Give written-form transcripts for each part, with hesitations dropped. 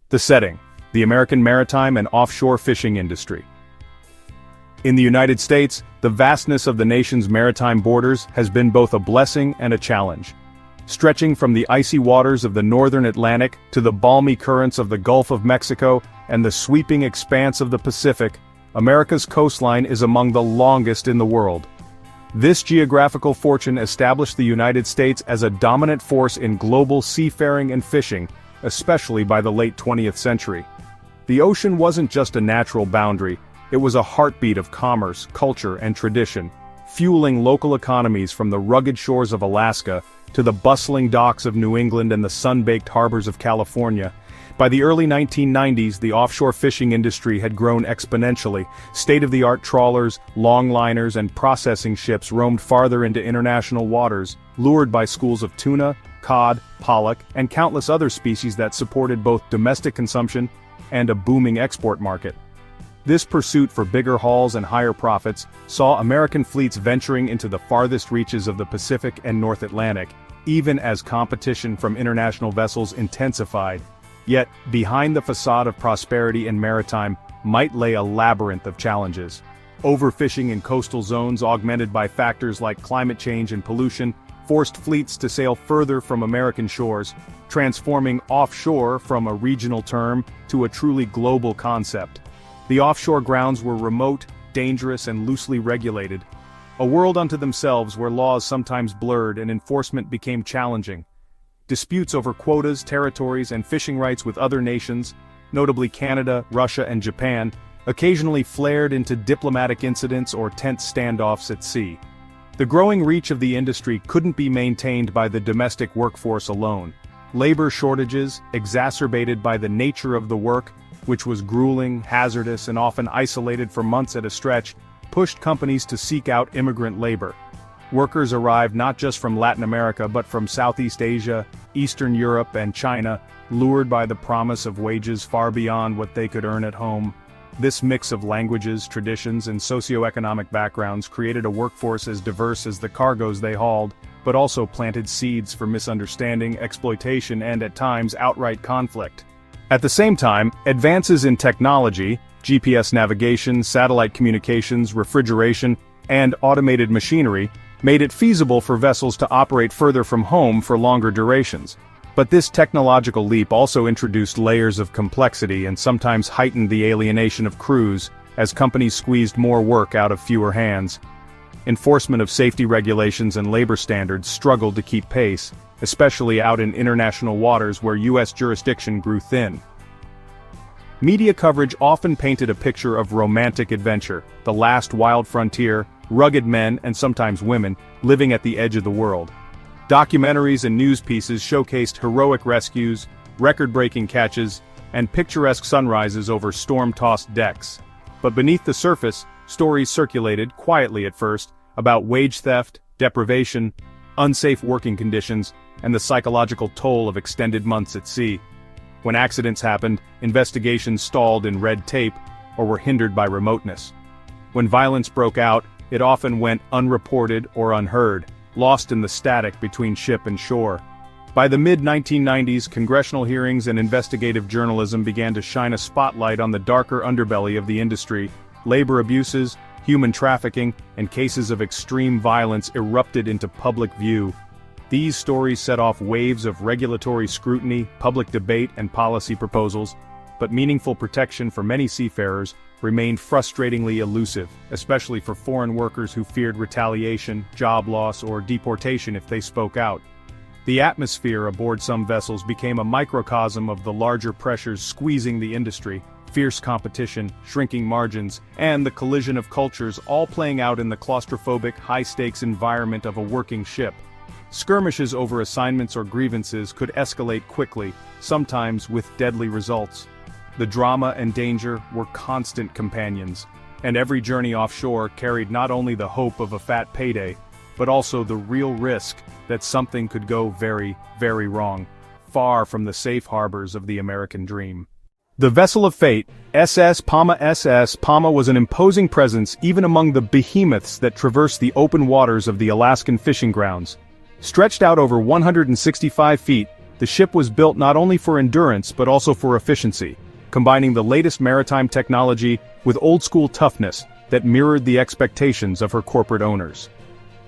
The setting: the American maritime and offshore fishing industry. In the United States, the vastness of the nation's maritime borders has been both a blessing and a challenge. Stretching from the icy waters of the northern Atlantic to the balmy currents of the Gulf of Mexico and the sweeping expanse of the Pacific, America's coastline is among the longest in the world. This geographical fortune established the United States as a dominant force in global seafaring and fishing, especially by the late 20th century. The ocean wasn't just a natural boundary, it was a heartbeat of commerce, culture, and tradition, fueling local economies from the rugged shores of Alaska to the bustling docks of New England and the sun-baked harbors of California. By the early 1990s, the offshore fishing industry had grown exponentially. State-of-the-art trawlers, longliners, and processing ships roamed farther into international waters, lured by schools of tuna, cod, pollock, and countless other species that supported both domestic consumption and a booming export market. This pursuit for bigger hauls and higher profits saw American fleets venturing into the farthest reaches of the Pacific and North Atlantic, even as competition from international vessels intensified. Yet, behind the facade of prosperity and maritime might lay a labyrinth of challenges. Overfishing in coastal zones, augmented by factors like climate change and pollution, forced fleets to sail further from American shores, transforming offshore from a regional term to a truly global concept. The offshore grounds were remote, dangerous, and loosely regulated. A world unto themselves where laws sometimes blurred and enforcement became challenging. Disputes over quotas, territories, and fishing rights with other nations, notably Canada, Russia, and Japan, occasionally flared into diplomatic incidents or tense standoffs at sea. The growing reach of the industry couldn't be maintained by the domestic workforce alone. Labor shortages, exacerbated by the nature of the work, which was grueling, hazardous, and often isolated for months at a stretch, pushed companies to seek out immigrant labor. Workers arrived not just from Latin America but from Southeast Asia, Eastern Europe, and China, lured by the promise of wages far beyond what they could earn at home. This mix of languages, traditions, and socioeconomic backgrounds created a workforce as diverse as the cargoes they hauled, but also planted seeds for misunderstanding, exploitation, and at times outright conflict. At the same time, advances in technology, GPS navigation, satellite communications, refrigeration, and automated machinery, made it feasible for vessels to operate further from home for longer durations. But this technological leap also introduced layers of complexity and sometimes heightened the alienation of crews, as companies squeezed more work out of fewer hands. Enforcement of safety regulations and labor standards struggled to keep pace, especially out in international waters where U.S. jurisdiction grew thin. Media coverage often painted a picture of romantic adventure, the last wild frontier, rugged men and sometimes women, living at the edge of the world. Documentaries and news pieces showcased heroic rescues, record-breaking catches, and picturesque sunrises over storm-tossed decks. But beneath the surface, stories circulated, quietly at first, about wage theft, deprivation, unsafe working conditions, and the psychological toll of extended months at sea. When accidents happened, investigations stalled in red tape or were hindered by remoteness. When violence broke out, it often went unreported or unheard, lost in the static between ship and shore. By the mid-1990s, congressional hearings and investigative journalism began to shine a spotlight on the darker underbelly of the industry. Labor abuses, human trafficking, and cases of extreme violence erupted into public view. These stories set off waves of regulatory scrutiny, public debate, and policy proposals, but meaningful protection for many seafarers remained frustratingly elusive, especially for foreign workers who feared retaliation, job loss, or deportation if they spoke out. The atmosphere aboard some vessels became a microcosm of the larger pressures squeezing the industry: fierce competition, shrinking margins, and the collision of cultures all playing out in the claustrophobic, high-stakes environment of a working ship. Skirmishes over assignments or grievances could escalate quickly, sometimes with deadly results. The drama and danger were constant companions, and every journey offshore carried not only the hope of a fat payday, but also the real risk that something could go very, very wrong, far from the safe harbors of the American dream. The vessel of fate, SS Palma was an imposing presence even among the behemoths that traversed the open waters of the Alaskan fishing grounds. Stretched out over 165 feet, The ship was built not only for endurance but also for efficiency, combining the latest maritime technology with old-school toughness that mirrored the expectations of her corporate owners.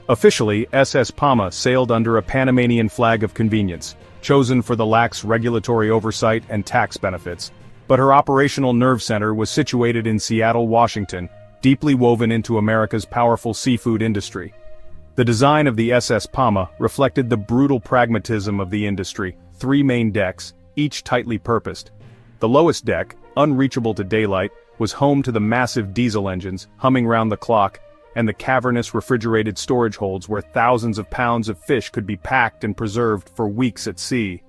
Officially, SS Palma sailed under a Panamanian flag of convenience, chosen for the lax regulatory oversight and tax benefits, but her operational nerve center was situated in Seattle, Washington, deeply woven into America's powerful seafood industry. The design of the SS Palma reflected the brutal pragmatism of the industry: 3 main decks, each tightly purposed. The lowest deck, unreachable to daylight, was home to the massive diesel engines, humming round the clock, and the cavernous refrigerated storage holds where thousands of pounds of fish could be packed and preserved for weeks at sea.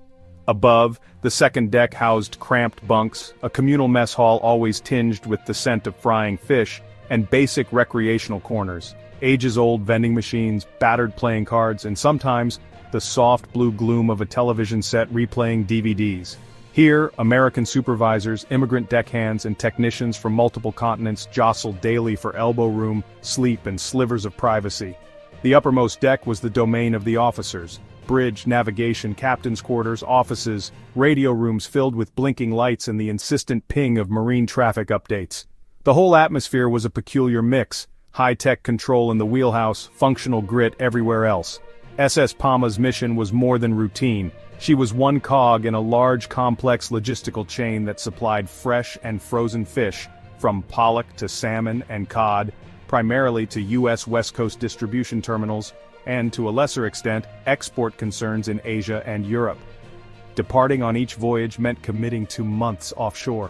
Above, the second deck housed cramped bunks, a communal mess hall always tinged with the scent of frying fish, and basic recreational corners, ages-old vending machines, battered playing cards, and sometimes the soft blue gloom of a television set replaying DVDs. Here, American supervisors, immigrant deckhands, and technicians from multiple continents jostled daily for elbow room, sleep, and slivers of privacy. The uppermost deck was the domain of the officers: bridge, navigation, captain's quarters, offices, radio rooms filled with blinking lights and the insistent ping of marine traffic updates. The whole atmosphere was a peculiar mix: high-tech control in the wheelhouse, functional grit everywhere else. SS Palma's mission was more than routine. She was one cog in a large, complex logistical chain that supplied fresh and frozen fish, from pollock to salmon and cod, primarily to U.S. West Coast distribution terminals, and to a lesser extent, export concerns in Asia and Europe. Departing on each voyage meant committing to months offshore.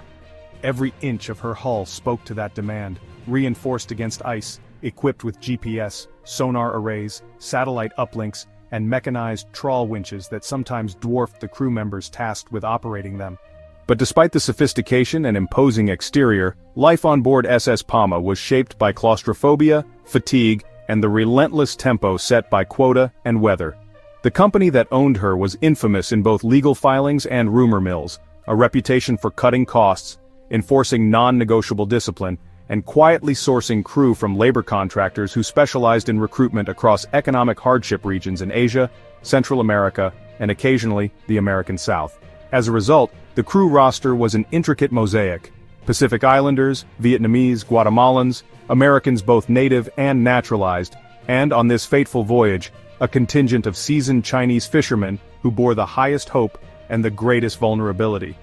Every inch of her hull spoke to that demand, reinforced against ice, equipped with GPS, sonar arrays, satellite uplinks, and mechanized trawl winches that sometimes dwarfed the crew members tasked with operating them. But despite the sophistication and imposing exterior, life on board SS Palma was shaped by claustrophobia, fatigue, and the relentless tempo set by quota and weather. The company that owned her was infamous in both legal filings and rumor mills, a reputation for cutting costs, enforcing non-negotiable discipline, and quietly sourcing crew from labor contractors who specialized in recruitment across economic hardship regions in Asia, Central America, and occasionally the American South. As a result, the crew roster was an intricate mosaic: Pacific Islanders, Vietnamese, Guatemalans, Americans both native and naturalized, and on this fateful voyage, a contingent of seasoned Chinese fishermen who bore the highest hope and the greatest vulnerability.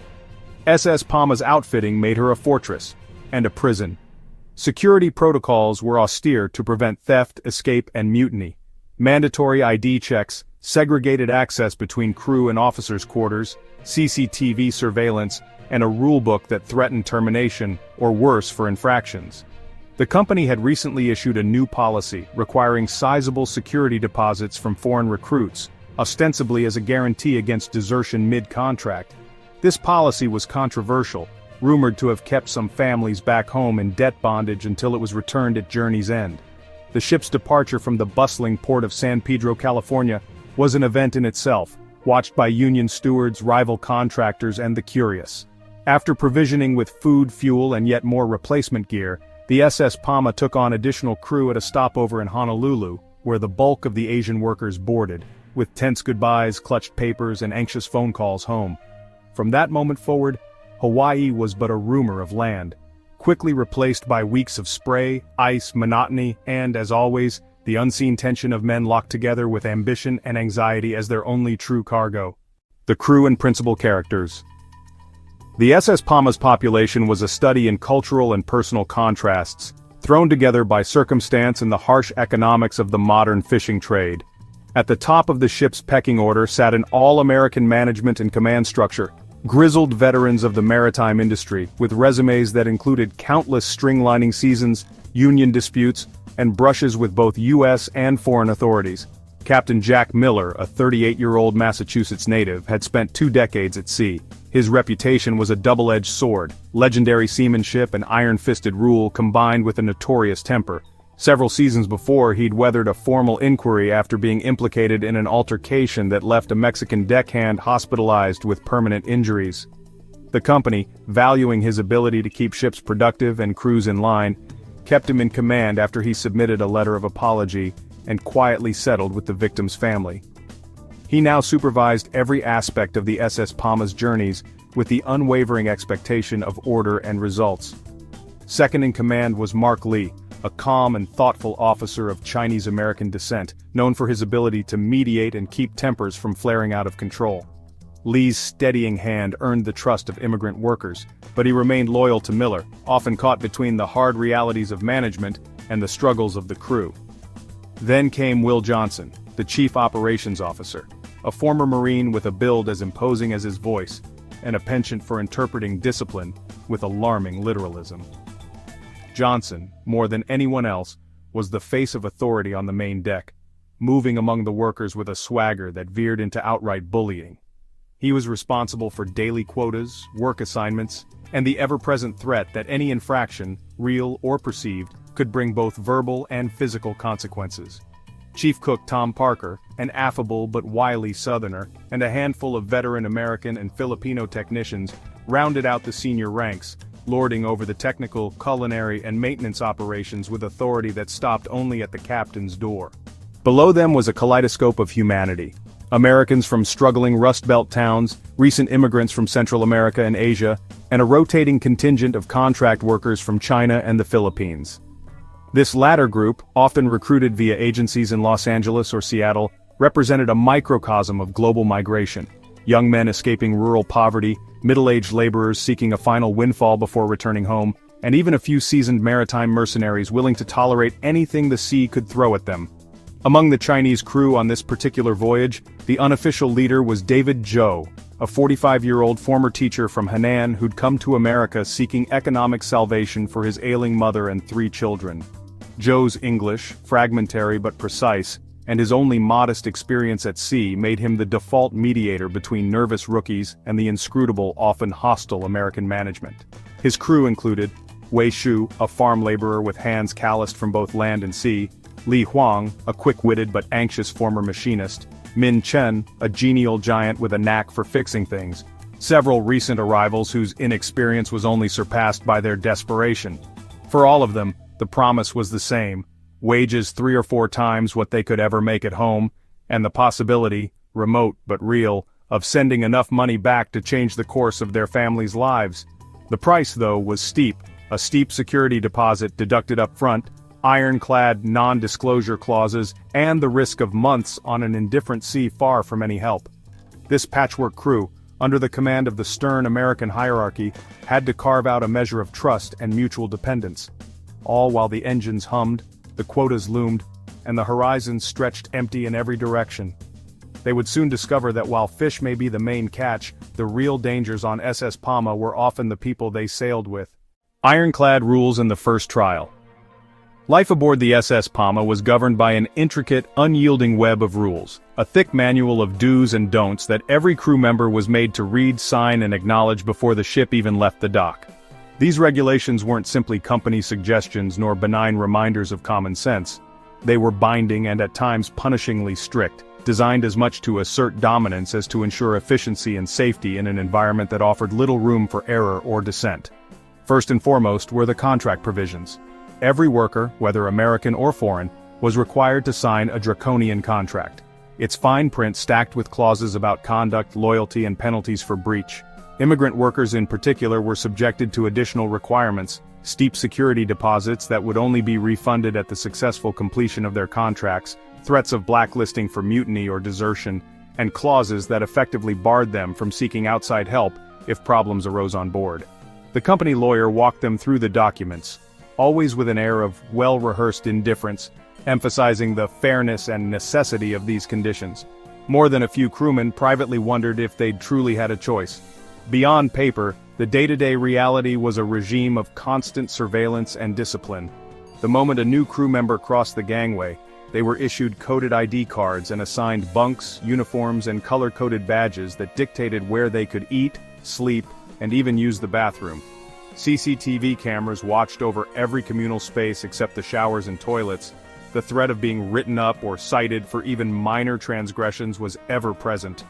SS Palma's outfitting made her a fortress and a prison. Security protocols were austere to prevent theft, escape, and mutiny. Mandatory ID checks, segregated access between crew and officers' quarters, CCTV surveillance, and a rulebook that threatened termination, or worse, for infractions. The company had recently issued a new policy requiring sizable security deposits from foreign recruits, ostensibly as a guarantee against desertion mid-contract. This policy was controversial, rumored to have kept some families back home in debt bondage until it was returned at journey's end. The ship's departure from the bustling port of San Pedro, California, was an event in itself, watched by union stewards, rival contractors, and the curious. After provisioning with food, fuel, and yet more replacement gear, the SS Palma took on additional crew at a stopover in Honolulu, where the bulk of the Asian workers boarded, with tense goodbyes, clutched papers, and anxious phone calls home. From that moment forward, Hawaii was but a rumor of land, quickly replaced by weeks of spray, ice, monotony, and, as always, the unseen tension of men locked together with ambition and anxiety as their only true cargo. The crew and principal characters. The SS Palma's population was a study in cultural and personal contrasts, thrown together by circumstance and the harsh economics of the modern fishing trade. At the top of the ship's pecking order sat an all-American management and command structure, grizzled veterans of the maritime industry, with resumes that included countless string-lining seasons, union disputes, and brushes with both U.S. and foreign authorities. Captain Jack Miller, a 38-year-old Massachusetts native, had spent 2 decades at sea. His reputation was a double-edged sword: legendary seamanship and iron-fisted rule combined with a notorious temper. Several seasons before, he'd weathered a formal inquiry after being implicated in an altercation that left a Mexican deckhand hospitalized with permanent injuries. The company, valuing his ability to keep ships productive and crews in line, kept him in command after he submitted a letter of apology and quietly settled with the victim's family. He now supervised every aspect of the SS Palma's journeys with the unwavering expectation of order and results. Second in command was Mark Lee, a calm and thoughtful officer of Chinese-American descent, known for his ability to mediate and keep tempers from flaring out of control. Lee's steadying hand earned the trust of immigrant workers, but he remained loyal to Miller, often caught between the hard realities of management and the struggles of the crew. Then came Will Johnson, the chief operations officer, a former Marine with a build as imposing as his voice, and a penchant for interpreting discipline with alarming literalism. Johnson, more than anyone else, was the face of authority on the main deck, moving among the workers with a swagger that veered into outright bullying. He was responsible for daily quotas, work assignments, and the ever-present threat that any infraction, real or perceived, could bring both verbal and physical consequences. Chief Cook Tom Parker, an affable but wily Southerner, and a handful of veteran American and Filipino technicians rounded out the senior ranks, lording over the technical, culinary, and maintenance operations with authority that stopped only at the captain's door. Below them was a kaleidoscope of humanity. Americans from struggling Rust Belt towns, recent immigrants from Central America and Asia, and a rotating contingent of contract workers from China and the Philippines. This latter group, often recruited via agencies in Los Angeles or Seattle, represented a microcosm of global migration. Young men escaping rural poverty, middle-aged laborers seeking a final windfall before returning home, and even a few seasoned maritime mercenaries willing to tolerate anything the sea could throw at them. Among the Chinese crew on this particular voyage, the unofficial leader was David Zhou, a 45-year-old former teacher from Henan who'd come to America seeking economic salvation for his ailing mother and 3 children. Zhou's English, fragmentary but precise, and his only modest experience at sea made him the default mediator between nervous rookies and the inscrutable, often hostile American management. His crew included Wei Shu, a farm laborer with hands calloused from both land and sea, Li Huang, a quick-witted but anxious former machinist, Min Chen, a genial giant with a knack for fixing things, several recent arrivals whose inexperience was only surpassed by their desperation. For all of them, the promise was the same: wages 3 or 4 times what they could ever make at home, and the possibility, remote but real, of sending enough money back to change the course of their families' lives. The price, though, was steep: a steep security deposit deducted up front, ironclad non-disclosure clauses, and the risk of months on an indifferent sea far from any help. This patchwork crew, under the command of the stern American hierarchy, had to carve out a measure of trust and mutual dependence. All while the engines hummed, the quotas loomed, and the horizons stretched empty in every direction. They would soon discover that while fish may be the main catch, the real dangers on SS Palma were often the people they sailed with. Ironclad rules in the first trial. Life aboard the SS Palma was governed by an intricate, unyielding web of rules, a thick manual of do's and don'ts that every crew member was made to read, sign, and acknowledge before the ship even left the dock. These regulations weren't simply company suggestions nor benign reminders of common sense. They were binding and at times punishingly strict, designed as much to assert dominance as to ensure efficiency and safety in an environment that offered little room for error or dissent. First and foremost were the contract provisions. Every worker, whether American or foreign, was required to sign a draconian contract. Its fine print stacked with clauses about conduct, loyalty, and penalties for breach. Immigrant workers in particular were subjected to additional requirements, steep security deposits that would only be refunded at the successful completion of their contracts, threats of blacklisting for mutiny or desertion, and clauses that effectively barred them from seeking outside help if problems arose on board. The company lawyer walked them through the documents, always with an air of well-rehearsed indifference, emphasizing the fairness and necessity of these conditions. More than a few crewmen privately wondered if they'd truly had a choice. Beyond paper, the day-to-day reality was a regime of constant surveillance and discipline. The moment a new crew member crossed the gangway, they were issued coded ID cards and assigned bunks, uniforms, and color-coded badges that dictated where they could eat, sleep, and even use the bathroom. CCTV cameras watched over every communal space except the showers and toilets. The threat of being written up or cited for even minor transgressions was ever present.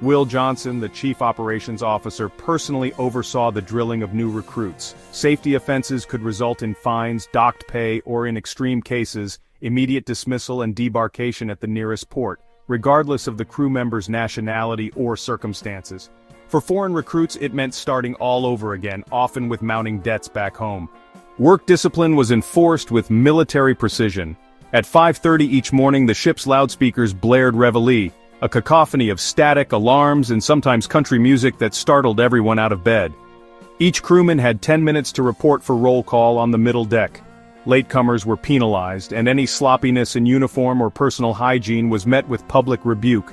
Will Johnson, the chief operations officer, personally oversaw the drilling of new recruits. Safety offenses could result in fines, docked pay, or in extreme cases, immediate dismissal and debarkation at the nearest port, regardless of the crew member's nationality or circumstances. For foreign recruits, it meant starting all over again, often with mounting debts back home. Work discipline was enforced with military precision. At 5:30 each morning, the ship's loudspeakers blared reveille, a cacophony of static, alarms, and sometimes country music that startled everyone out of bed. Each crewman had 10 minutes to report for roll call on the middle deck. Latecomers were penalized, and any sloppiness in uniform or personal hygiene was met with public rebuke.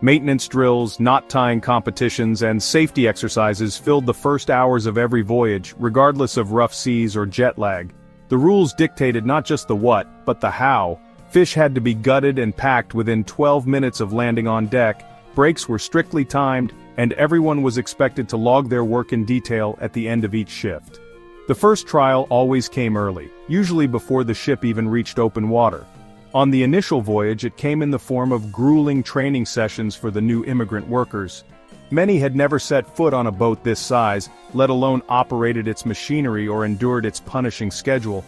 Maintenance drills, knot-tying competitions, and safety exercises filled the first hours of every voyage, regardless of rough seas or jet lag. The rules dictated not just the what, but the how. Fish had to be gutted and packed within 12 minutes of landing on deck, breaks were strictly timed, and everyone was expected to log their work in detail at the end of each shift. The first trial always came early, usually before the ship even reached open water. On the initial voyage, it came in the form of grueling training sessions for the new immigrant workers. Many had never set foot on a boat this size, let alone operated its machinery or endured its punishing schedule.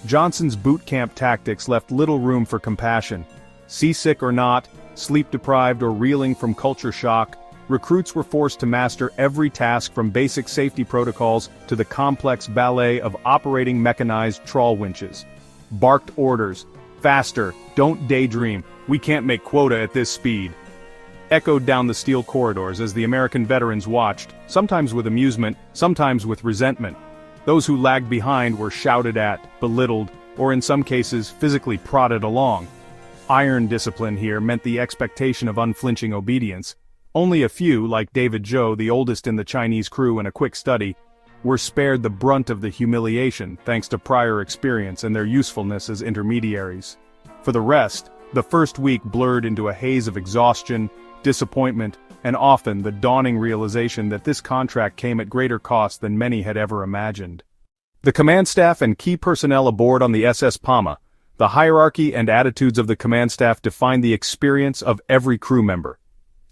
Johnson's boot camp tactics left little room for compassion. Seasick or not, sleep-deprived or reeling from culture shock, recruits were forced to master every task from basic safety protocols to the complex ballet of operating mechanized trawl winches. Barked orders, "Faster, don't daydream, we can't make quota at this speed," echoed down the steel corridors as the American veterans watched, sometimes with amusement, sometimes with resentment. Those who lagged behind were shouted at, belittled, or in some cases physically prodded along. Iron discipline here meant the expectation of unflinching obedience. Only a few, like David Zhou, the oldest in the Chinese crew and a quick study, were spared the brunt of the humiliation thanks to prior experience and their usefulness as intermediaries. For the rest, the first week blurred into a haze of exhaustion, disappointment, and often the dawning realization that this contract came at greater cost than many had ever imagined. The command staff and key personnel aboard on the SS Palma, the hierarchy and attitudes of the command staff defined the experience of every crew member.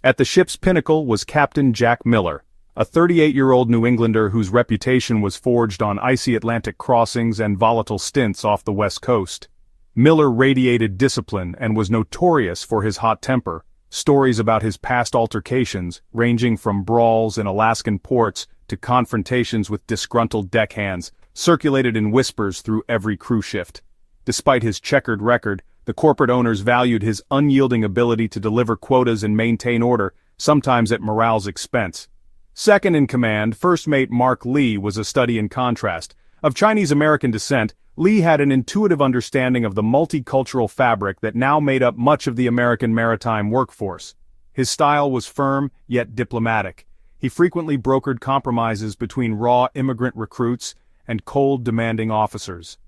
At the ship's pinnacle was Captain Jack Miller, a 38-year-old New Englander whose reputation was forged on icy Atlantic crossings and volatile stints off the West Coast. Miller radiated discipline and was notorious for his hot temper. Stories about his past altercations, ranging from brawls in Alaskan ports to confrontations with disgruntled deckhands, circulated in whispers through every crew shift. Despite his checkered record, the corporate owners valued his unyielding ability to deliver quotas and maintain order, sometimes at morale's expense. Second in command, First Mate Mark Lee was a study in contrast. Of Chinese-American descent, Lee had an intuitive understanding of the multicultural fabric that now made up much of the American maritime workforce. His style was firm, yet diplomatic. He frequently brokered compromises between raw immigrant recruits and cold, demanding officers.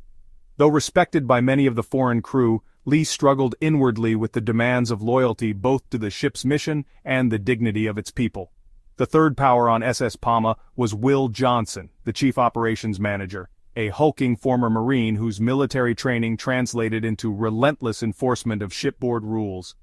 Though respected by many of the foreign crew, Lee struggled inwardly with the demands of loyalty both to the ship's mission and the dignity of its people. The third power on SS Palma was Will Johnson, the chief operations manager, a hulking former Marine whose military training translated into relentless enforcement of shipboard rules.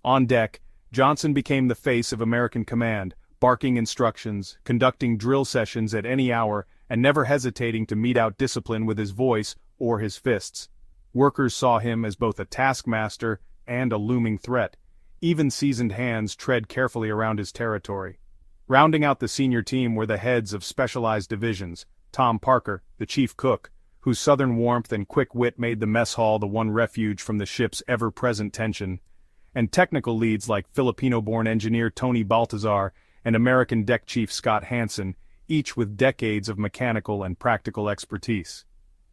On deck, Johnson became the face of American command, barking instructions, conducting drill sessions at any hour, and never hesitating to mete out discipline with his voice or his fists. Workers saw him as both a taskmaster and a looming threat. Even seasoned hands tread carefully around his territory. Rounding out the senior team were the heads of specialized divisions, Tom Parker, the chief cook, whose southern warmth and quick wit made the mess hall the one refuge from the ship's ever-present tension, and technical leads like Filipino-born engineer Tony Baltazar and American deck chief Scott Hansen, each with decades of mechanical and practical expertise.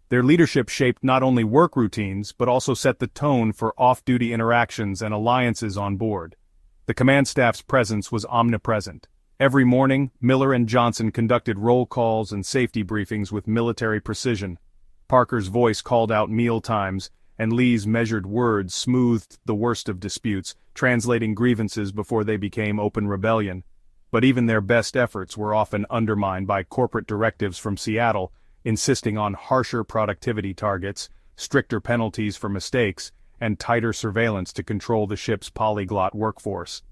Their leadership shaped not only work routines but also set the tone for off-duty interactions and alliances on board. The command staff's presence was omnipresent. Every morning, Miller and Johnson conducted roll calls and safety briefings with military precision. Parker's voice called out meal times, and Lee's measured words smoothed the worst of disputes, translating grievances before they became open rebellion. But even their best efforts were often undermined by corporate directives from Seattle, insisting on harsher productivity targets, stricter penalties for mistakes, and tighter surveillance to control the ship's polyglot workforce.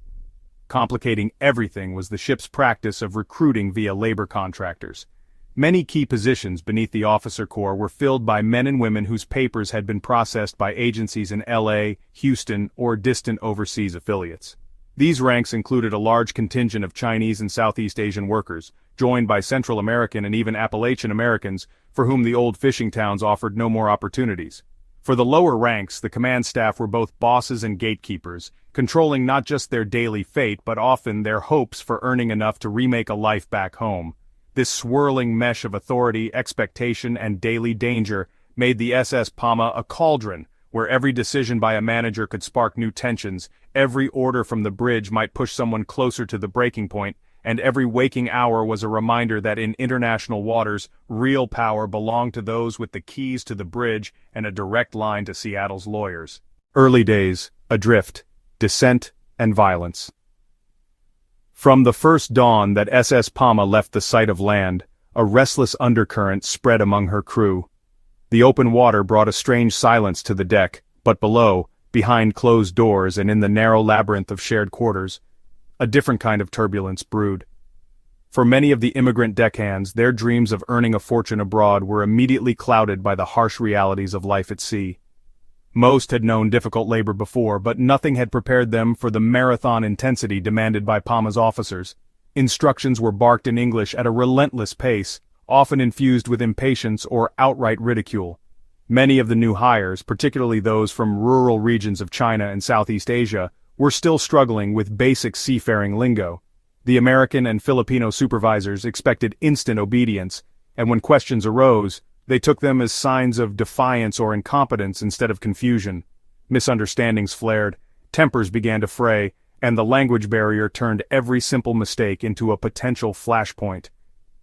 Complicating everything was the ship's practice of recruiting via labor contractors. Many key positions beneath the officer corps were filled by men and women whose papers had been processed by agencies in LA, Houston, or distant overseas affiliates. These ranks included a large contingent of Chinese and Southeast Asian workers, joined by Central American and even Appalachian Americans, for whom the old fishing towns offered no more opportunities. For the lower ranks, the command staff were both bosses and gatekeepers, controlling not just their daily fate but often their hopes for earning enough to remake a life back home. This swirling mesh of authority, expectation, and daily danger made the SS Palma a cauldron, where every decision by a manager could spark new tensions, every order from the bridge might push someone closer to the breaking point, and every waking hour was a reminder that in international waters, real power belonged to those with the keys to the bridge and a direct line to Seattle's lawyers. Early days, adrift, dissent, and violence. From the first dawn that SS Palma left the sight of land, a restless undercurrent spread among her crew. The open water brought a strange silence to the deck, but below, behind closed doors and in the narrow labyrinth of shared quarters, a different kind of turbulence brewed. For many of the immigrant deckhands, their dreams of earning a fortune abroad were immediately clouded by the harsh realities of life at sea. Most had known difficult labor before, but nothing had prepared them for the marathon intensity demanded by Palma's officers. Instructions were barked in English at a relentless pace, often infused with impatience or outright ridicule. Many of the new hires, particularly those from rural regions of China and Southeast Asia, were still struggling with basic seafaring lingo. The American and Filipino supervisors expected instant obedience, and when questions arose, they took them as signs of defiance or incompetence instead of confusion. Misunderstandings flared, tempers began to fray, and the language barrier turned every simple mistake into a potential flashpoint.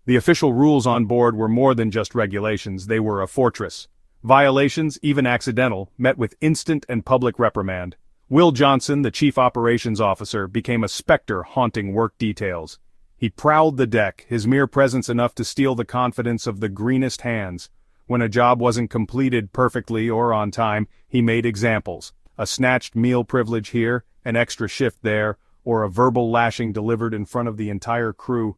The official rules on board were more than just regulations, they were a fortress. Violations, even accidental, met with instant and public reprimand. Will Johnson, the chief operations officer, became a specter haunting work details. He prowled the deck, his mere presence enough to steal the confidence of the greenest hands. When a job wasn't completed perfectly or on time, he made examples. A snatched meal privilege here, an extra shift there, or a verbal lashing delivered in front of the entire crew.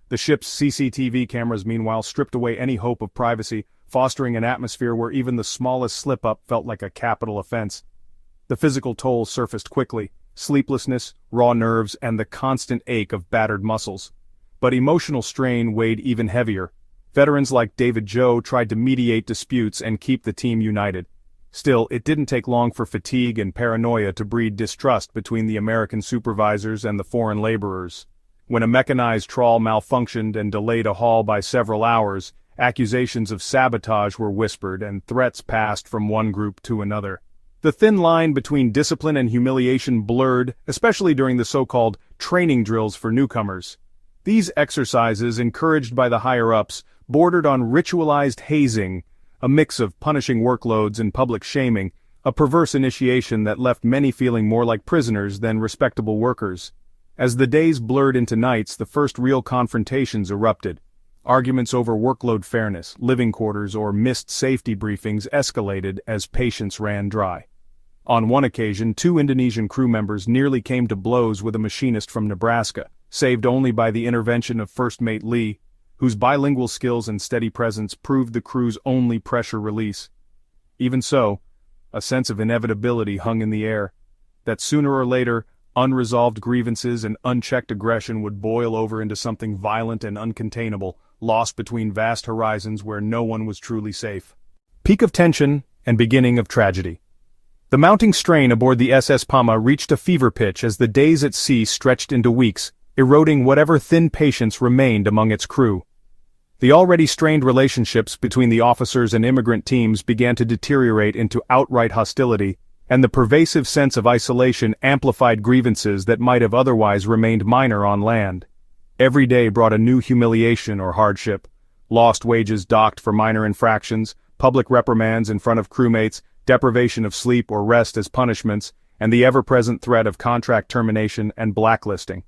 The ship's CCTV cameras meanwhile stripped away any hope of privacy, fostering an atmosphere where even the smallest slip-up felt like a capital offense. The physical toll surfaced quickly. Sleeplessness, raw nerves, and the constant ache of battered muscles. But emotional strain weighed even heavier. Veterans like David Joe tried to mediate disputes and keep the team united. Still, it didn't take long for fatigue and paranoia to breed distrust between the American supervisors and the foreign laborers. When a mechanized trawl malfunctioned and delayed a haul by several hours, accusations of sabotage were whispered and threats passed from one group to another. The thin line between discipline and humiliation blurred, especially during the so-called training drills for newcomers. These exercises, encouraged by the higher-ups, bordered on ritualized hazing, a mix of punishing workloads and public shaming, a perverse initiation that left many feeling more like prisoners than respectable workers. As the days blurred into nights, the first real confrontations erupted. Arguments over workload fairness, living quarters, or missed safety briefings escalated as patience ran dry. On one occasion, 2 Indonesian crew members nearly came to blows with a machinist from Nebraska, saved only by the intervention of First Mate Lee, whose bilingual skills and steady presence proved the crew's only pressure release. Even so, a sense of inevitability hung in the air, that sooner or later, unresolved grievances and unchecked aggression would boil over into something violent and uncontainable, lost between vast horizons where no one was truly safe. Peak of tension and beginning of tragedy. The mounting strain aboard the SS Palma reached a fever pitch as the days at sea stretched into weeks, eroding whatever thin patience remained among its crew. The already strained relationships between the officers and immigrant teams began to deteriorate into outright hostility, and the pervasive sense of isolation amplified grievances that might have otherwise remained minor on land. Every day brought a new humiliation or hardship: lost wages docked for minor infractions, public reprimands in front of crewmates, deprivation of sleep or rest as punishments, and the ever-present threat of contract termination and blacklisting.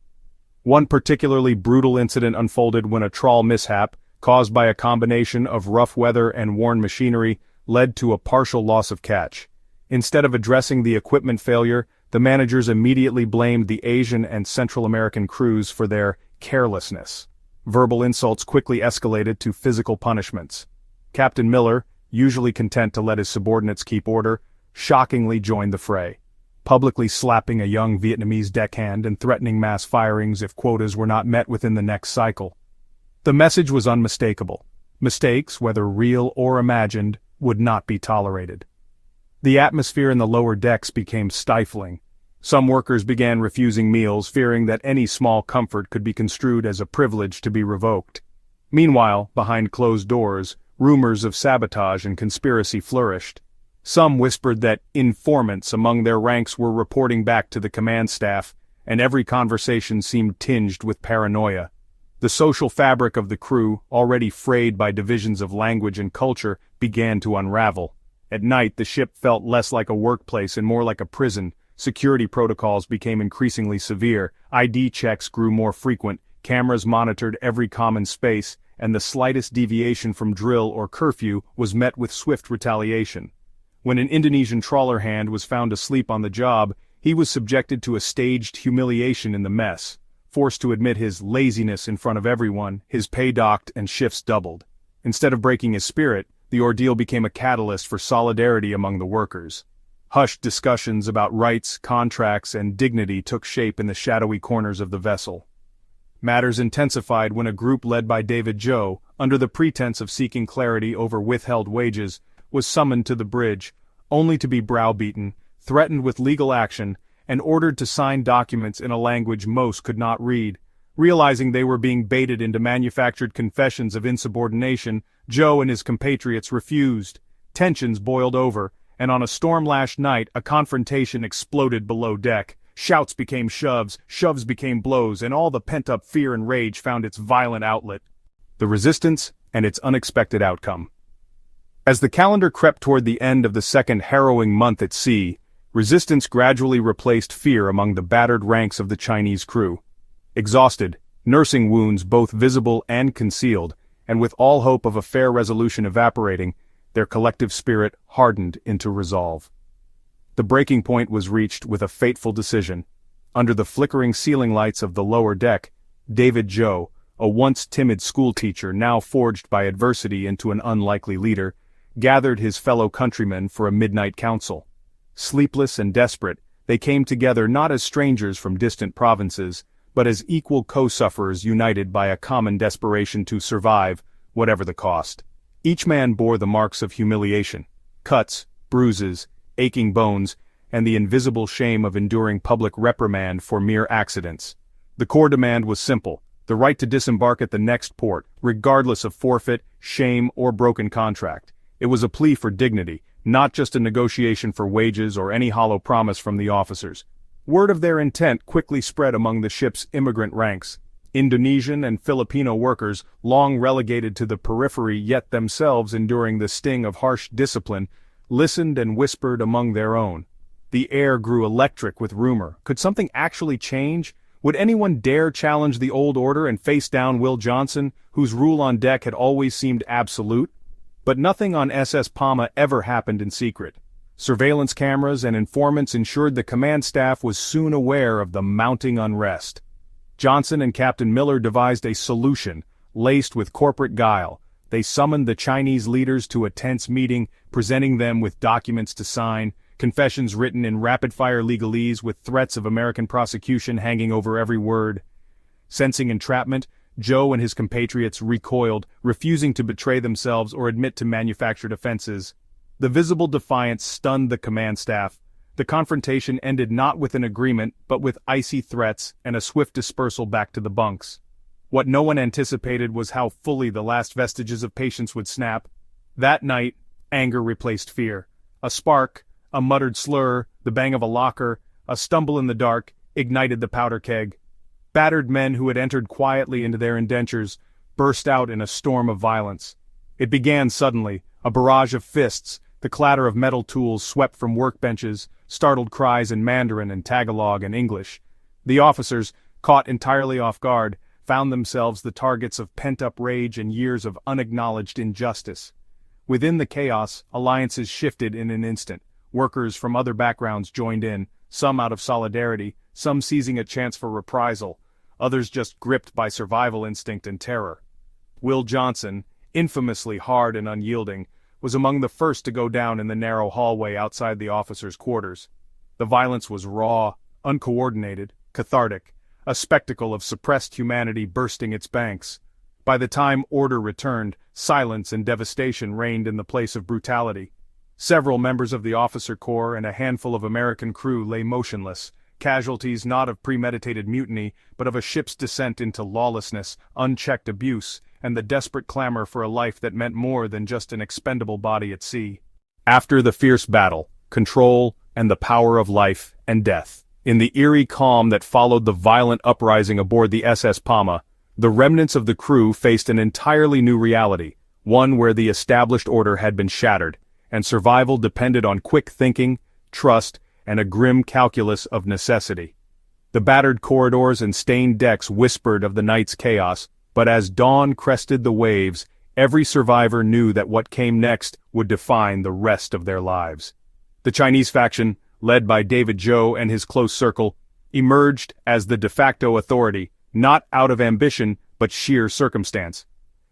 One particularly brutal incident unfolded when a trawl mishap, caused by a combination of rough weather and worn machinery, led to a partial loss of catch. Instead of addressing the equipment failure, the managers immediately blamed the Asian and Central American crews for their carelessness. Verbal insults quickly escalated to physical punishments. Captain Miller, usually content to let his subordinates keep order, shockingly joined the fray, publicly slapping a young Vietnamese deckhand and threatening mass firings if quotas were not met within the next cycle. The message was unmistakable. Mistakes, whether real or imagined, would not be tolerated. The atmosphere in the lower decks became stifling. Some workers began refusing meals, fearing that any small comfort could be construed as a privilege to be revoked. Meanwhile, behind closed doors, rumors of sabotage and conspiracy flourished. Some whispered that informants among their ranks were reporting back to the command staff, and every conversation seemed tinged with paranoia. The social fabric of the crew, already frayed by divisions of language and culture, began to unravel. At night, the ship felt less like a workplace and more like a prison. Security protocols became increasingly severe, ID checks grew more frequent, cameras monitored every common space, and the slightest deviation from drill or curfew was met with swift retaliation. When an Indonesian trawler hand was found asleep on the job, he was subjected to a staged humiliation in the mess. Forced to admit his laziness in front of everyone, his pay docked and shifts doubled. Instead of breaking his spirit, the ordeal became a catalyst for solidarity among the workers. Hushed discussions about rights, contracts, and dignity took shape in the shadowy corners of the vessel. Matters intensified when a group led by David Joe, under the pretense of seeking clarity over withheld wages, was summoned to the bridge, only to be browbeaten, threatened with legal action, and ordered to sign documents in a language most could not read. Realizing they were being baited into manufactured confessions of insubordination, Joe and his compatriots refused. Tensions boiled over, and on a storm-lashed night a confrontation exploded below deck. Shouts became shoves, shoves became blows, and all the pent-up fear and rage found its violent outlet. The resistance and its unexpected outcome. As the calendar crept toward the end of the second harrowing month at sea, resistance gradually replaced fear among the battered ranks of the Chinese crew. Exhausted, nursing wounds both visible and concealed, and with all hope of a fair resolution evaporating, their collective spirit hardened into resolve. The breaking point was reached with a fateful decision. Under the flickering ceiling lights of the lower deck, David Joe, a once timid schoolteacher now forged by adversity into an unlikely leader, gathered his fellow countrymen for a midnight council. Sleepless and desperate, they came together not as strangers from distant provinces, but as equal co-sufferers united by a common desperation to survive, whatever the cost. Each man bore the marks of humiliation, cuts, bruises, aching bones, and the invisible shame of enduring public reprimand for mere accidents. The core demand was simple: the right to disembark at the next port, regardless of forfeit, shame, or broken contract. It was a plea for dignity, not just a negotiation for wages or any hollow promise from the officers. Word of their intent quickly spread among the ship's immigrant ranks. Indonesian and Filipino workers, long relegated to the periphery yet themselves enduring the sting of harsh discipline, listened and whispered among their own. The air grew electric with rumor. Could something actually change? Would anyone dare challenge the old order and face down Will Johnson, whose rule on deck had always seemed absolute? But nothing on SS Palma ever happened in secret. Surveillance cameras and informants ensured the command staff was soon aware of the mounting unrest. Johnson and Captain Miller devised a solution, laced with corporate guile. They summoned the Chinese leaders to a tense meeting, presenting them with documents to sign, confessions written in rapid-fire legalese with threats of American prosecution hanging over every word. Sensing entrapment, Joe and his compatriots recoiled, refusing to betray themselves or admit to manufactured offenses. The visible defiance stunned the command staff. The confrontation ended not with an agreement, but with icy threats and a swift dispersal back to the bunks. What no one anticipated was how fully the last vestiges of patience would snap. That night, anger replaced fear. A spark, a muttered slur, the bang of a locker, a stumble in the dark, ignited the powder keg. Battered men who had entered quietly into their indentures burst out in a storm of violence. It began suddenly, a barrage of fists, the clatter of metal tools swept from workbenches, startled cries in Mandarin and Tagalog and English. The officers, caught entirely off guard, found themselves the targets of pent-up rage and years of unacknowledged injustice. Within the chaos, alliances shifted in an instant. Workers from other backgrounds joined in, some out of solidarity, some seizing a chance for reprisal. others just gripped by survival instinct and terror. Will Johnson, infamously hard and unyielding, was among the first to go down in the narrow hallway outside the officers' quarters. The violence was raw, uncoordinated, cathartic, a spectacle of suppressed humanity bursting its banks. By the time order returned, silence and devastation reigned in the place of brutality. Several members of the officer corps and a handful of American crew lay motionless, casualties not of premeditated mutiny, but of a ship's descent into lawlessness, unchecked abuse, and the desperate clamor for a life that meant more than just an expendable body at sea. After the fierce battle, control, and the power of life and death. In the eerie calm that followed the violent uprising aboard the SS Palma, the remnants of the crew faced an entirely new reality, one where the established order had been shattered, and survival depended on quick thinking, trust, and a grim calculus of necessity. The battered corridors and stained decks whispered of the night's chaos, but as dawn crested the waves, every survivor knew that what came next would define the rest of their lives. The Chinese faction, led by David Zhou and his close circle, emerged as the de facto authority, not out of ambition, but sheer circumstance.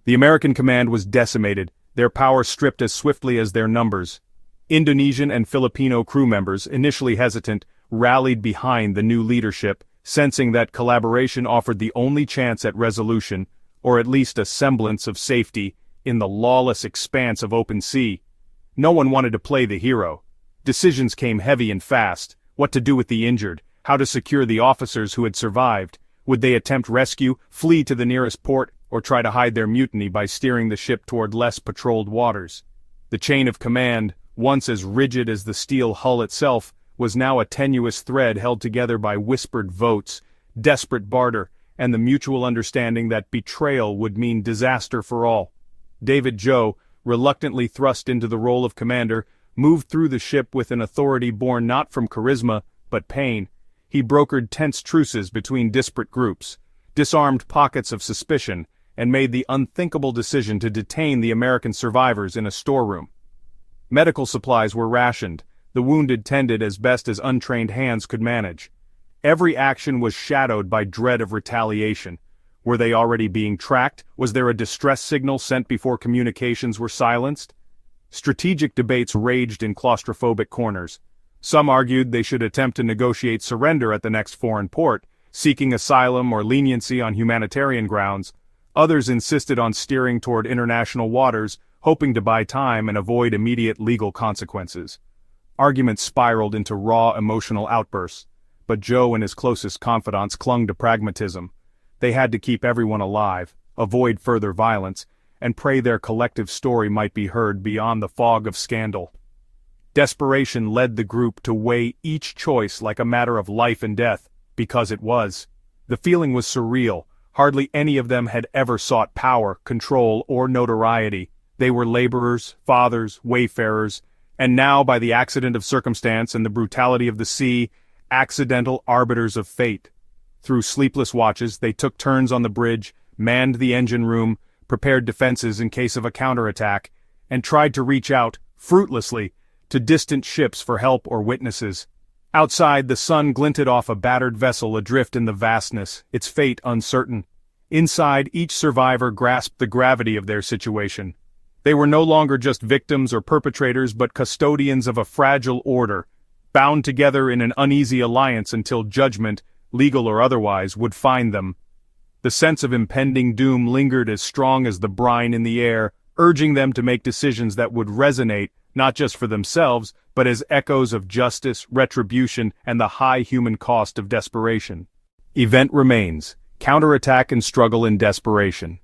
The American command was decimated, their power stripped as swiftly as their numbers. Indonesian and Filipino crew members, initially hesitant, rallied behind the new leadership, sensing that collaboration offered the only chance at resolution, or at least a semblance of safety, in the lawless expanse of open sea. No one wanted to play the hero. Decisions came heavy and fast: what to do with the injured, how to secure the officers who had survived. Would they attempt rescue, flee to the nearest port, or try to hide their mutiny by steering the ship toward less patrolled waters? The chain of command, once as rigid as the steel hull itself, was now a tenuous thread held together by whispered votes, desperate barter, and the mutual understanding that betrayal would mean disaster for all. David Zhou, reluctantly thrust into the role of commander, moved through the ship with an authority born not from charisma, but pain. He brokered tense truces between disparate groups, disarmed pockets of suspicion, and made the unthinkable decision to detain the American survivors in a storeroom. Medical supplies were rationed, the wounded tended as best as untrained hands could manage. Every action was shadowed by dread of retaliation. Were they already being tracked? Was there a distress signal sent before communications were silenced? Strategic debates raged in claustrophobic corners. Some argued they should attempt to negotiate surrender at the next foreign port, seeking asylum or leniency on humanitarian grounds. Others insisted on steering toward international waters, hoping to buy time and avoid immediate legal consequences. Arguments spiraled into raw emotional outbursts, but Zhou and his closest confidants clung to pragmatism. They had to keep everyone alive, avoid further violence, and pray their collective story might be heard beyond the fog of scandal. Desperation led the group to weigh each choice like a matter of life and death, because it was. The feeling was surreal. Hardly any of them had ever sought power, control, or notoriety. They were laborers, fathers, wayfarers, and now, by the accident of circumstance and the brutality of the sea, accidental arbiters of fate. Through sleepless watches, they took turns on the bridge, manned the engine room, prepared defenses in case of a counterattack, and tried to reach out, fruitlessly, to distant ships for help or witnesses. Outside, the sun glinted off a battered vessel adrift in the vastness, its fate uncertain. Inside, each survivor grasped the gravity of their situation. They were no longer just victims or perpetrators but custodians of a fragile order, bound together in an uneasy alliance until judgment, legal or otherwise, would find them. The sense of impending doom lingered as strong as the brine in the air, urging them to make decisions that would resonate, not just for themselves, but as echoes of justice, retribution, and the high human cost of desperation. Event remains: counterattack and struggle in desperation.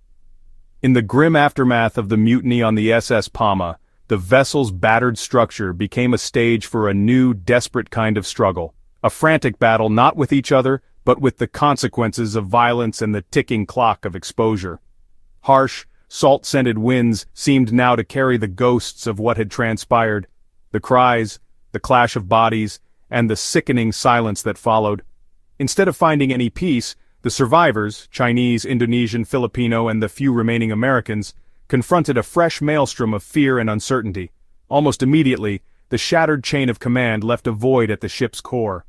In the grim aftermath of the mutiny on the SS Palma, the vessel's battered structure became a stage for a new, desperate kind of struggle. A frantic battle not with each other, but with the consequences of violence and the ticking clock of exposure. Harsh, salt-scented winds seemed now to carry the ghosts of what had transpired. The cries, the clash of bodies, and the sickening silence that followed. Instead of finding any peace, the survivors, Chinese, Indonesian, Filipino, and the few remaining Americans, confronted a fresh maelstrom of fear and uncertainty. Almost immediately, the shattered chain of command left a void at the ship's core.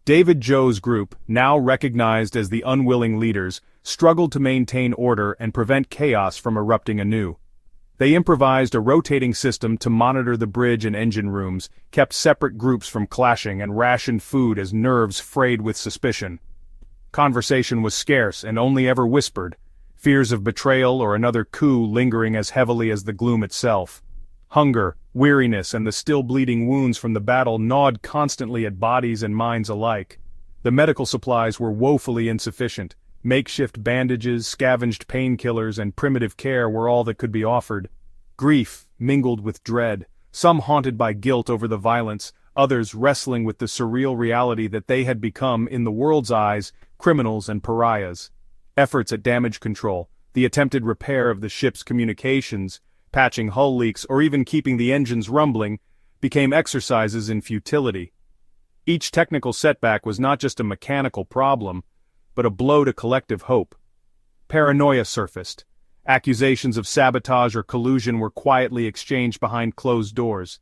David Joe's group, now recognized as the unwilling leaders, struggled to maintain order and prevent chaos from erupting anew. They improvised a rotating system to monitor the bridge and engine rooms, kept separate groups from clashing, and rationed food as nerves frayed with suspicion. Conversation was scarce and only ever whispered, fears of betrayal or another coup lingering as heavily as the gloom itself. Hunger, weariness, and the still bleeding wounds from the battle gnawed constantly at bodies and minds alike. The medical supplies were woefully insufficient. Makeshift bandages, scavenged painkillers, and primitive care were all that could be offered. Grief mingled with dread, some haunted by guilt over the violence, others wrestling with the surreal reality that they had become, in the world's eyes, criminals and pariahs. Efforts at damage control, the attempted repair of the ship's communications, patching hull leaks, or even keeping the engines rumbling, became exercises in futility. Each technical setback was not just a mechanical problem, but a blow to collective hope. Paranoia surfaced. Accusations of sabotage or collusion were quietly exchanged behind closed doors.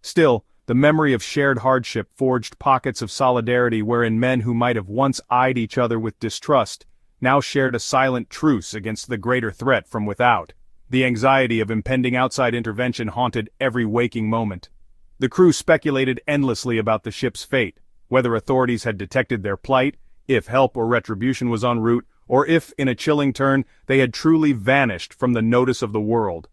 Still, the memory of shared hardship forged pockets of solidarity wherein men who might have once eyed each other with distrust now shared a silent truce against the greater threat from without. The anxiety of impending outside intervention haunted every waking moment. The crew speculated endlessly about the ship's fate, whether authorities had detected their plight, if help or retribution was en route, or if, in a chilling turn, they had truly vanished from the notice of the world.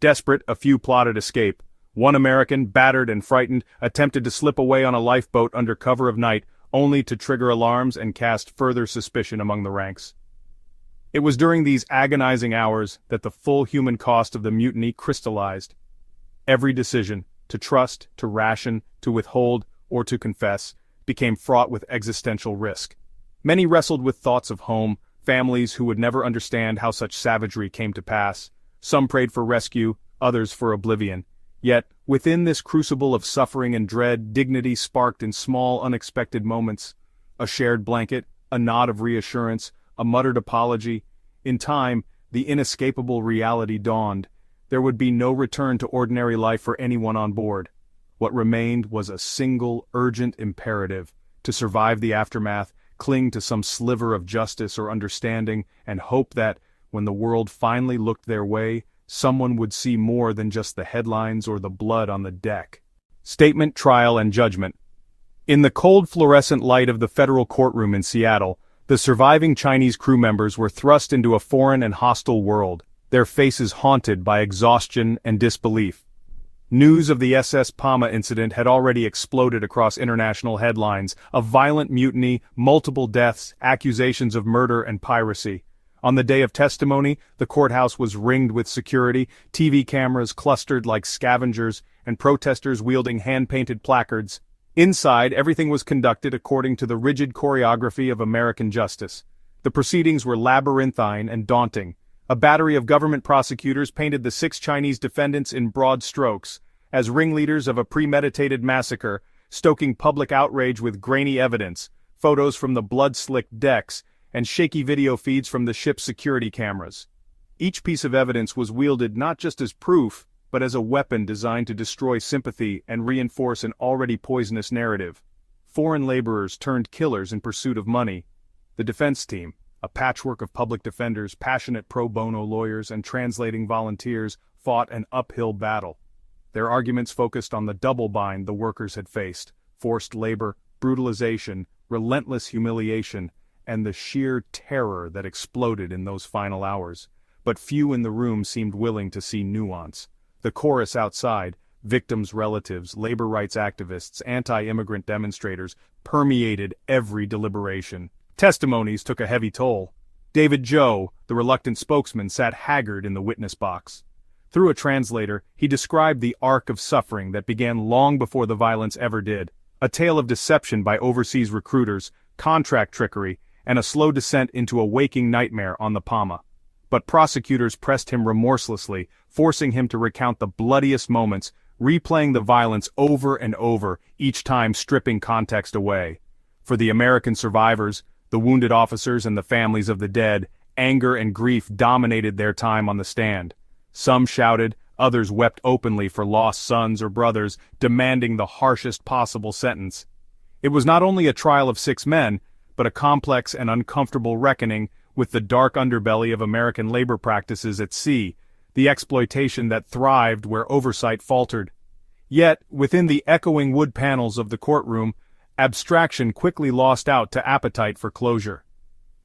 Desperate, a few plotted escape. One American, battered and frightened, attempted to slip away on a lifeboat under cover of night, only to trigger alarms and cast further suspicion among the ranks. It was during these agonizing hours that the full human cost of the mutiny crystallized. Every decision, to trust, to ration, to withhold, or to confess, became fraught with existential risk. Many wrestled with thoughts of home, families who would never understand how such savagery came to pass. Some prayed for rescue, others for oblivion. Yet, within this crucible of suffering and dread, dignity sparked in small, unexpected moments. A shared blanket, a nod of reassurance, a muttered apology. In time, the inescapable reality dawned. There would be no return to ordinary life for anyone on board. What remained was a single, urgent imperative: to survive the aftermath, cling to some sliver of justice or understanding, and hope that, when the world finally looked their way, someone would see more than just the headlines or the blood on the deck. Statement, trial, and judgment. In the cold fluorescent light of the federal courtroom in Seattle, the surviving Chinese crew members were thrust into a foreign and hostile world, their faces haunted by exhaustion and disbelief. News of the SS Palma incident had already exploded across international headlines: a violent mutiny, multiple deaths, accusations of murder and piracy. On the day of testimony, the courthouse was ringed with security, TV cameras clustered like scavengers, and protesters wielding hand-painted placards. Inside, everything was conducted according to the rigid choreography of American justice. The proceedings were labyrinthine and daunting. A battery of government prosecutors painted the 6 Chinese defendants in broad strokes as ringleaders of a premeditated massacre, stoking public outrage with grainy evidence, photos from the blood-slicked decks, and shaky video feeds from the ship's security cameras. Each piece of evidence was wielded not just as proof, but as a weapon designed to destroy sympathy and reinforce an already poisonous narrative. Foreign laborers turned killers in pursuit of money. The defense team, a patchwork of public defenders, passionate pro bono lawyers, and translating volunteers, fought an uphill battle. Their arguments focused on the double bind the workers had faced: forced labor, brutalization, relentless humiliation, and the sheer terror that exploded in those final hours. But few in the room seemed willing to see nuance. The chorus outside, victims' relatives, labor rights activists, anti-immigrant demonstrators, permeated every deliberation. Testimonies took a heavy toll. David Joe, the reluctant spokesman, sat haggard in the witness box. Through a translator, he described the arc of suffering that began long before the violence ever did. A tale of deception by overseas recruiters, contract trickery, and a slow descent into a waking nightmare on the Palma. But prosecutors pressed him remorselessly, forcing him to recount the bloodiest moments, replaying the violence over and over, each time stripping context away. For the American survivors, the wounded officers and the families of the dead, anger and grief dominated their time on the stand. Some shouted, others wept openly for lost sons or brothers, demanding the harshest possible sentence. It was not only a trial of 6 men, but a complex and uncomfortable reckoning with the dark underbelly of American labor practices at sea, the exploitation that thrived where oversight faltered. Yet, within the echoing wood panels of the courtroom, abstraction quickly lost out to appetite for closure.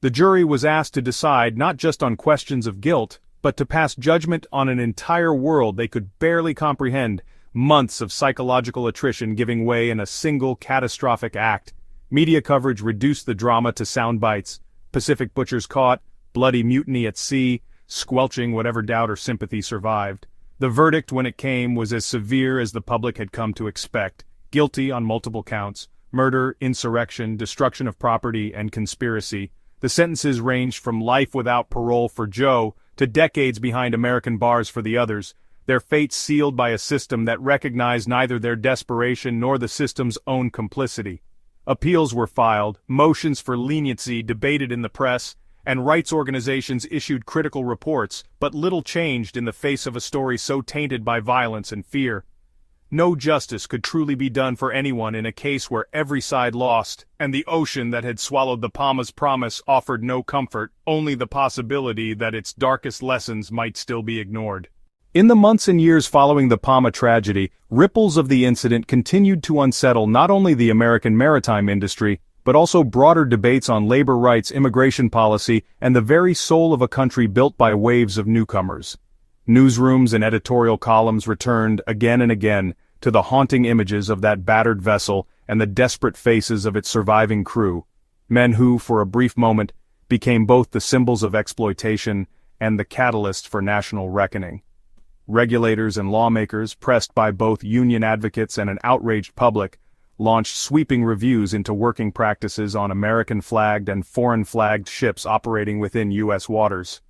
The jury was asked to decide not just on questions of guilt, but to pass judgment on an entire world they could barely comprehend, months of psychological attrition giving way in a single catastrophic act. Media coverage reduced the drama to sound bites: Pacific butchers caught, bloody mutiny at sea, squelching whatever doubt or sympathy survived. The verdict, when it came, was as severe as the public had come to expect: guilty on multiple counts, murder, insurrection, destruction of property, and conspiracy. The sentences ranged from life without parole for Joe to decades behind American bars for the others, their fates sealed by a system that recognized neither their desperation nor the system's own complicity. Appeals were filed, motions for leniency debated in the press, and rights organizations issued critical reports, but little changed in the face of a story so tainted by violence and fear. No justice could truly be done for anyone in a case where every side lost, and the ocean that had swallowed the Palma's promise offered no comfort, only the possibility that its darkest lessons might still be ignored. In the months and years following the Palma tragedy, ripples of the incident continued to unsettle not only the American maritime industry, but also broader debates on labor rights, immigration policy, and the very soul of a country built by waves of newcomers. Newsrooms and editorial columns returned again and again to the haunting images of that battered vessel and the desperate faces of its surviving crew, men who, for a brief moment, became both the symbols of exploitation and the catalyst for national reckoning. Regulators and lawmakers, pressed by both union advocates and an outraged public, launched sweeping reviews into working practices on American-flagged and foreign-flagged ships operating within U.S. waters.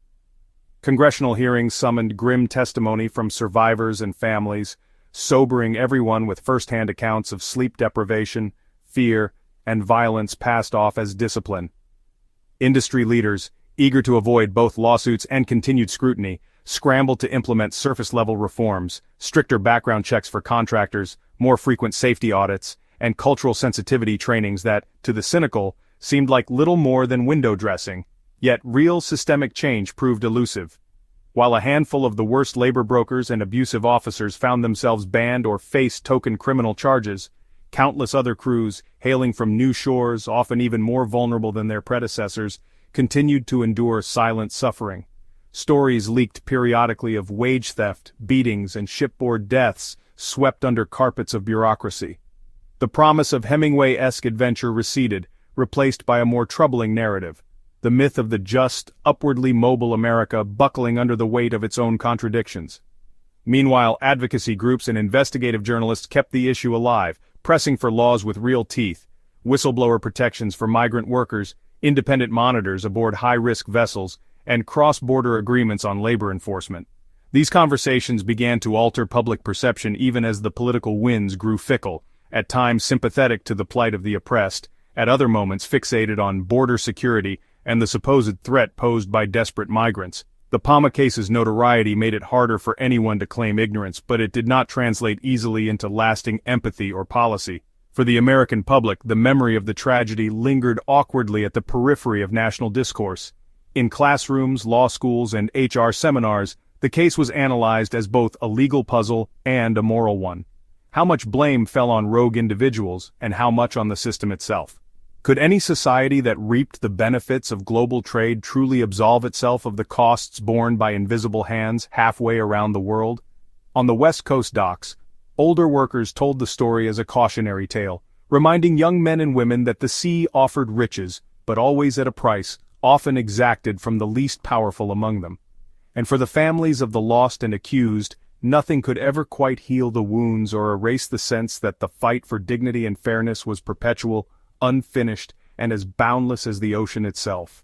Congressional hearings summoned grim testimony from survivors and families, sobering everyone with first-hand accounts of sleep deprivation, fear, and violence passed off as discipline. Industry leaders, eager to avoid both lawsuits and continued scrutiny, scrambled to implement surface-level reforms, stricter background checks for contractors, more frequent safety audits, and cultural sensitivity trainings that, to the cynical, seemed like little more than window dressing. Yet real systemic change proved elusive. While a handful of the worst labor brokers and abusive officers found themselves banned or faced token criminal charges, countless other crews, hailing from new shores, often even more vulnerable than their predecessors, continued to endure silent suffering. Stories leaked periodically of wage theft, beatings, and shipboard deaths swept under carpets of bureaucracy. The promise of Hemingway-esque adventure receded, replaced by a more troubling narrative: the myth of the just, upwardly mobile America buckling under the weight of its own contradictions. Meanwhile, advocacy groups and investigative journalists kept the issue alive, pressing for laws with real teeth: whistleblower protections for migrant workers, independent monitors aboard high-risk vessels, and cross-border agreements on labor enforcement. These conversations began to alter public perception even as the political winds grew fickle, at times sympathetic to the plight of the oppressed, at other moments fixated on border security and the supposed threat posed by desperate migrants. The Palma case's notoriety made it harder for anyone to claim ignorance, but it did not translate easily into lasting empathy or policy. For the American public, the memory of the tragedy lingered awkwardly at the periphery of national discourse. In classrooms, law schools, and HR seminars, the case was analyzed as both a legal puzzle and a moral one. How much blame fell on rogue individuals, and how much on the system itself? Could any society that reaped the benefits of global trade truly absolve itself of the costs borne by invisible hands halfway around the world? On the West Coast docks, older workers told the story as a cautionary tale, reminding young men and women that the sea offered riches, but always at a price, often exacted from the least powerful among them. And for the families of the lost and accused, nothing could ever quite heal the wounds or erase the sense that the fight for dignity and fairness was perpetual, unfinished, and as boundless as the ocean itself.